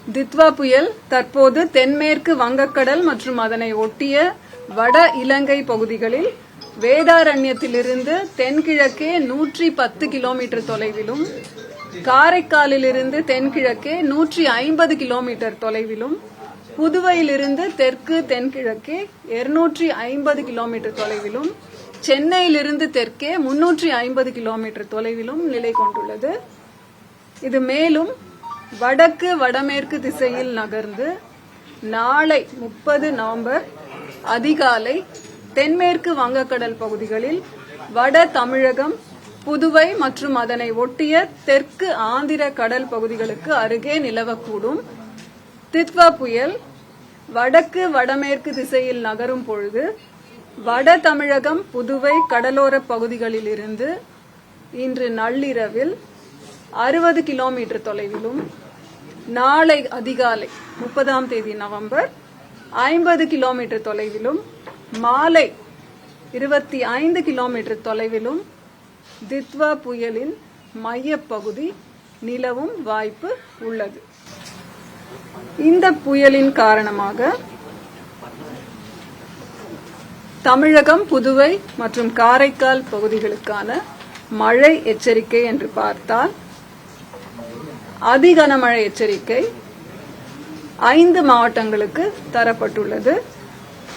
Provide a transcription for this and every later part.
Ditwah புயல் தற்போது தென்மேற்கு வங்கக்கடல் மற்றும் அதனை ஒட்டிய வட இலங்கை பகுதிகளில் வேதாரண்யத்திலிருந்து தென்கிழக்கே 110 கிலோமீட்டர் தொலைவிலும், காரைக்காலிலிருந்து தென்கிழக்கே 150 கிலோமீட்டர் தொலைவிலும், புதுவையிலிருந்து தெற்கு தென்கிழக்கே 250 கிலோமீட்டர் தொலைவிலும், சென்னையிலிருந்து தெற்கே 350 கிலோமீட்டர் தொலைவிலும் நிலை கொண்டுள்ளது. இது மேலும் வடக்கு வடமேற்கு திசையில் நகர்ந்து நாளை 30 நவம்பர் அதிகாலை தென்மேற்கு வங்கக்கடல் பகுதிகளில் வட தமிழகம், புதுவை மற்றும் அதனை ஒட்டிய தெற்கு ஆந்திர கடல் பகுதிகளுக்கு அருகே நிலவக்கூடும். தித்வா புயல் வடக்கு வடமேற்கு திசையில் நகரும் பொழுது வட தமிழகம், புதுவை கடலோர பகுதிகளில் இருந்து இன்று நள்ளிரவில் 60 கிலோமீட்டர் தொலைவிலும், நாளை அதிகாலை 30ஆம் தேதி நவம்பர் 50 கிலோமீட்டர் தொலைவிலும், மாலை 25 கிலோமீட்டர் தொலைவிலும் தித்வா புயலின் மையப்பகுதி நிலவும் வாய்ப்பு உள்ளது. இந்த புயலின் காரணமாக தமிழகம், புதுவை மற்றும் காரைக்கால் பகுதிகளுக்கான மழை எச்சரிக்கை என்று பார்த்தால், அதிகனமழை எச்சரிக்கை 5 மாவட்டங்களுக்கு தரப்பட்டுள்ளது.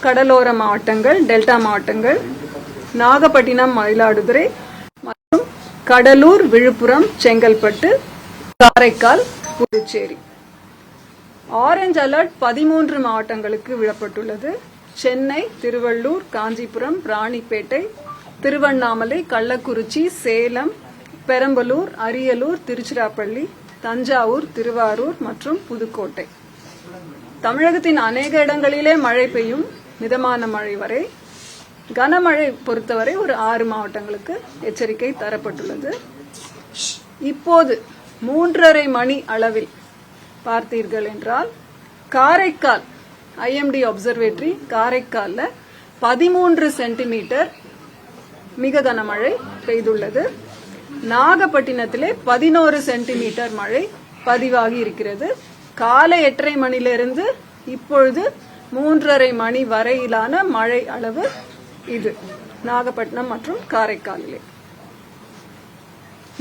கடலோர மாவட்டங்கள், டெல்டா மாவட்டங்கள், நாகப்பட்டினம், மயிலாடுதுறை மற்றும் கடலூர், விழுப்புரம், செங்கல்பட்டு, காரைக்கால், புதுச்சேரி. ஆரஞ்ச் அலர்ட் 13 மாவட்டங்களுக்கு விடப்பட்டுள்ளது. சென்னை, திருவள்ளூர், காஞ்சிபுரம், ராணிப்பேட்டை, திருவண்ணாமலை, கள்ளக்குறிச்சி, சேலம், பெரம்பலூர், அரியலூர், திருச்சிராப்பள்ளி, தஞ்சாவூர், திருவாரூர் மற்றும் புதுக்கோட்டை. தமிழகத்தின் அநேக இடங்களிலே மழை பெய்யும். மிதமான மழை வரை, கனமழை பொறுத்தவரை ஒரு 6 மாவட்டங்களுக்கு எச்சரிக்கை தரப்பட்டுள்ளது. இப்போது 3:30 மணி அளவில் பார்த்தீர்கள் என்றால், காரைக்கால் IMD அப்சர்வேட்டரி காரைக்கால்ல 13 சென்டிமீட்டர் மிக கனமழை பெய்துள்ளது. நாகப்பட்டினத்திலே 11 சென்டிமீட்டர் மழை பதிவாகி இருக்கிறது. காலை 8:30 மணியிலிருந்து இப்பொழுது 3:30 மணி வரையிலான மழை அளவு இது நாகப்பட்டினம் மற்றும் காரைக்காலிலே.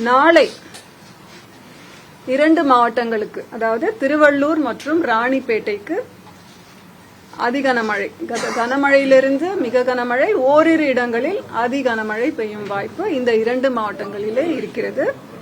நாளை 2 மாவட்டங்களுக்கு, அதாவது திருவள்ளூர் மற்றும் ராணிப்பேட்டைக்கு அதிகனமழை, கனமழையிலிருந்து மிக கனமழை, ஓரிரு இடங்களில் அதிகனமழை பெய்யும் வாய்ப்பு இந்த 2 மாவட்டங்களிலே இருக்கிறது.